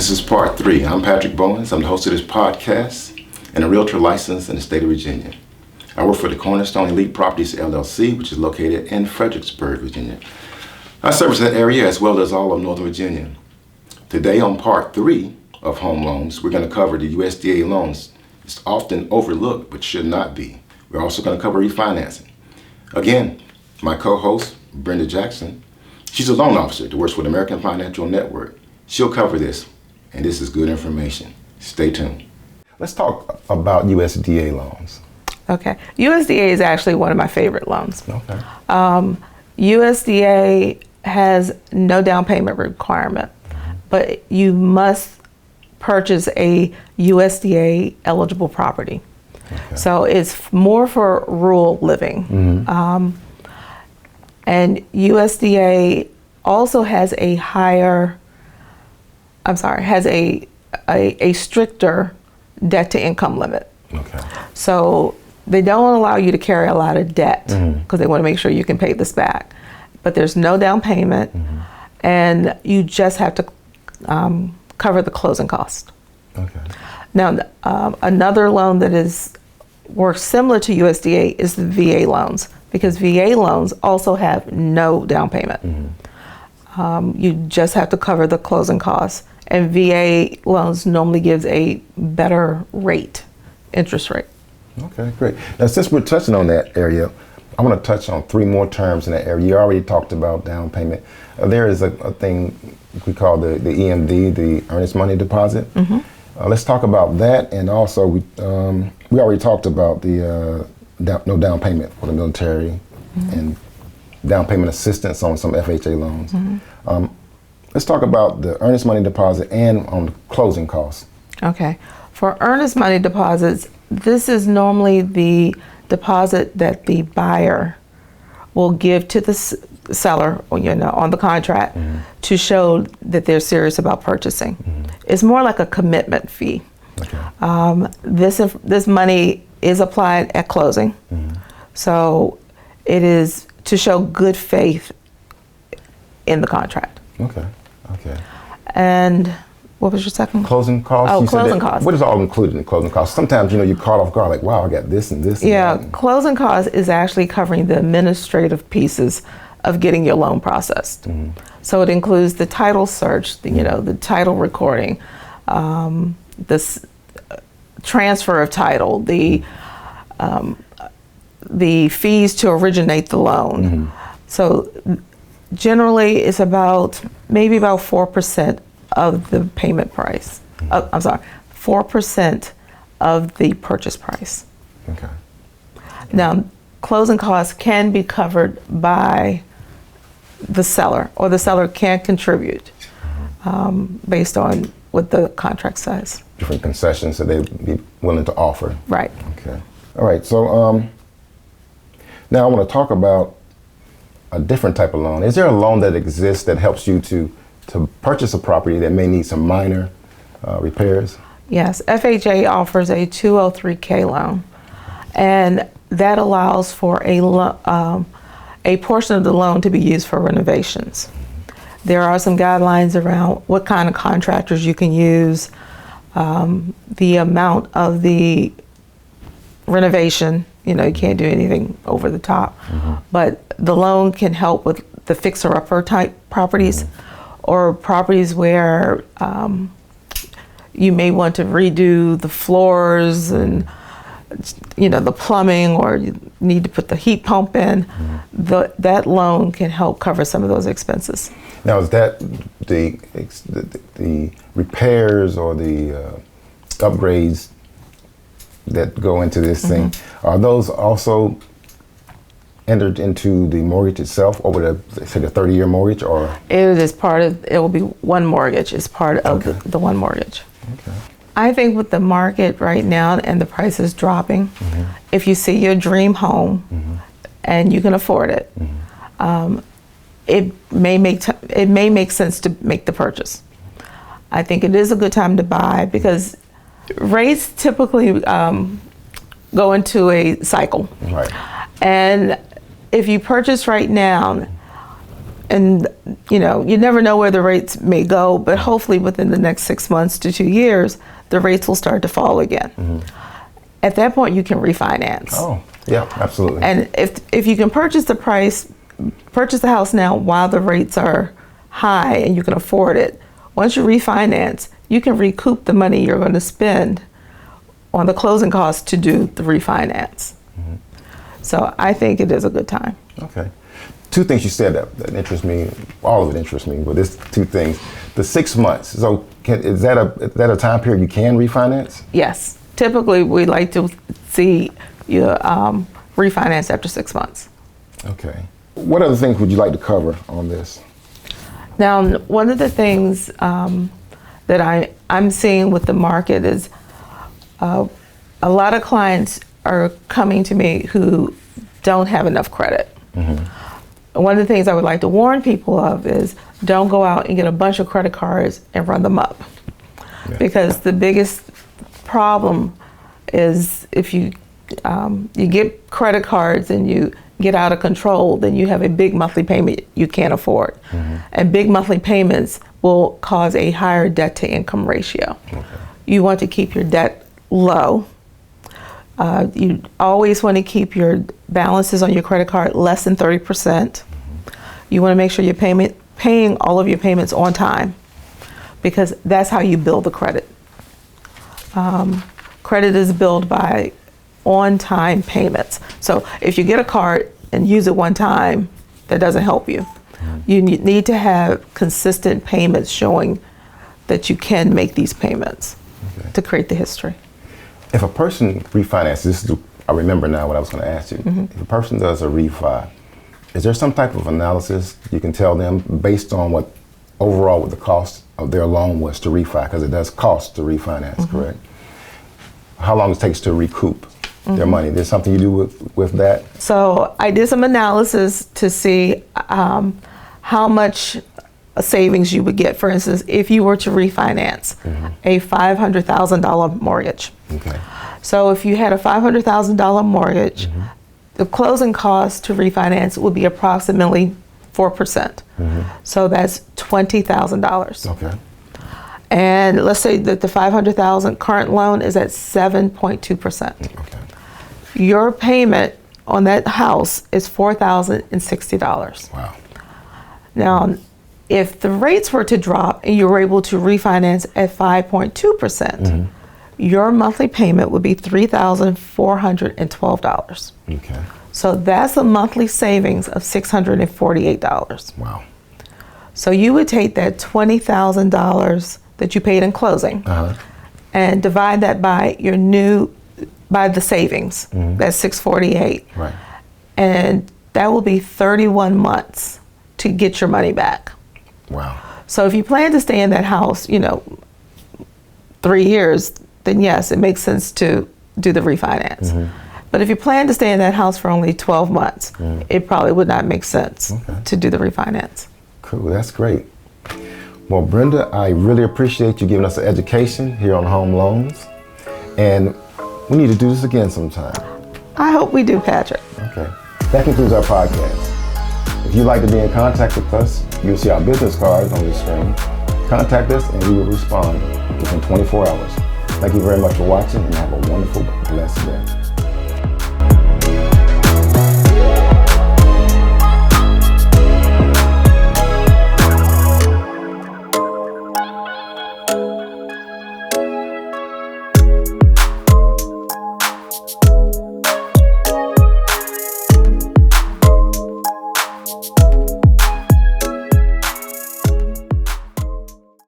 This is part 3. I'm Patrick Bowens. I'm the host of this podcast and a realtor licensed in the state of Virginia. I work for the Cornerstone Elite Properties LLC, which is located in Fredericksburg, Virginia. I service that area as well as all of Northern Virginia. Today on part 3 of home loans, we're going to cover the USDA loans. It's often overlooked, but should not be. We're also going to cover refinancing. Again, my co-host, Brenda Jackson, she's a loan officer that works with American Financial Network. She'll cover this, and this is good information. Stay tuned. Let's talk about USDA loans. Okay. USDA is actually one of my favorite loans. Okay. USDA has no down payment requirement, but you must purchase a USDA eligible property. Okay. So it's more for rural living. And USDA also has a stricter debt to income limit. Okay. So they don't allow you to carry a lot of debt because they want to make sure you can pay this back. But there's no down payment, and you just have to cover the closing cost. Okay. Now, another loan that works similar to USDA is the VA loans, because VA loans also have no down payment. You just have to cover the closing costs, and VA loans normally gives a better interest rate. Okay, great. Now, since we're touching on that area, I want to touch on 3 more terms in that area. You already talked about down payment. There is a thing we call the EMD, the Earnest Money Deposit. Let's talk about that, and also we already talked about the no down payment for the military and down payment assistance on some FHA loans. Let's talk about the earnest money deposit and on the closing costs. Okay. For earnest money deposits, this is normally the deposit that the buyer will give to the seller, on the contract to show that they're serious about purchasing. It's more like a commitment fee. Okay. This money is applied at closing, so it is to show good faith in the contract. Okay. Okay. And what was your second? Closing costs? Oh, closing costs. What is all included in closing costs? Sometimes, you caught off guard, like, wow, I got this and this. Yeah, and that. Closing costs is actually covering the administrative pieces of getting your loan processed. So it includes the title search, the title recording, this transfer of title, the fees to originate the loan. So generally, it's maybe about 4% of the payment price. 4% of the purchase price. Okay. Now, closing costs can be covered by the seller, or the seller can contribute based on what the contract says. Different concessions that they'd be willing to offer. Right. Okay. All right. So now I want to talk about a different type of loan. Is there a loan that exists that helps you to purchase a property that may need some minor repairs? Yes, FHA offers a 203K loan, and that allows for a portion of the loan to be used for renovations. There are some guidelines around what kind of contractors you can use, the amount of the renovation. You can't do anything over the top, but the loan can help with the fixer-upper type properties, or properties where you may want to redo the floors and the plumbing, or you need to put the heat pump in. That loan can help cover some of those expenses. Now, is that the repairs or the upgrades that go into this thing? Are those also entered into the mortgage itself over the 30-year mortgage, or? It will be one mortgage. It's part of the one mortgage. Okay. I think with the market right now and the prices dropping, if you see your dream home and you can afford it, it may make sense to make the purchase. I think it is a good time to buy because rates typically go into a cycle. Right. And if you purchase right now, And you never know where the rates may go, but hopefully within the next 6 months to 2 years, the rates will start to fall again. At that point, you can refinance. Oh, yeah, absolutely. And if you can purchase the house now while the rates are high and you can afford it, once you refinance, you can recoup the money you're going to spend on the closing costs to do the refinance. So I think it is a good time. Okay. Two things you said that interest me. All of it interests me, but it's two things. The 6 months. So is that a time period you can refinance? Yes. Typically, we like to see you refinance after 6 months. Okay. What other things would you like to cover on this? Now, one of the things that I'm seeing with the market is a lot of clients are coming to me who don't have enough credit. One of the things I would like to warn people of is don't go out and get a bunch of credit cards and run them up. Yeah. Because the biggest problem is if you get credit cards and you get out of control, then you have a big monthly payment you can't afford. And big monthly payments will cause a higher debt to income ratio. You want to keep your debt low. You always want to keep your balances on your credit card less than 30%. You want to make sure you're paying all of your payments on time, because that's how you build the credit. Credit is built by on-time payments. So if you get a card and use it one time, that doesn't help you. You need to have consistent payments showing that you can make these payments to create the history. If a person refinances, I remember now what I was going to ask you. If a person does a refi, is there some type of analysis you can tell them based on what the cost of their loan was to refi? Because it does cost to refinance, correct? How long it takes to recoup their money? There's something you do with that? So I did some analysis to see how much savings you would get. For instance, if you were to refinance a $500,000 mortgage. So if you had a $500,000 mortgage, the closing cost to refinance would be approximately 4%. So that's $20,000. And let's say that the $500,000 current loan is at 7.2%. Your payment on that house is $4,060. Wow. Now, if the rates were to drop and you were able to refinance at 5.2%, your monthly payment would be $3,412. So that's a monthly savings of $648. Wow. So you would take that $20,000 that you paid in closing and divide that by by the savings. That's $648. And that will be 31 months to get your money back. Wow. So if you plan to stay in that house, 3 years, then yes, it makes sense to do the refinance. But if you plan to stay in that house for only 12 months, it probably would not make sense to do the refinance. Cool, that's great. Well, Brenda, I really appreciate you giving us an education here on home loans. And we need to do this again sometime. I hope we do, Patrick. Okay. That concludes our podcast. If you'd like to be in contact with us, you'll see our business cards on your screen. Contact us and we will respond within 24 hours. Thank you very much for watching and have a wonderful, blessed day.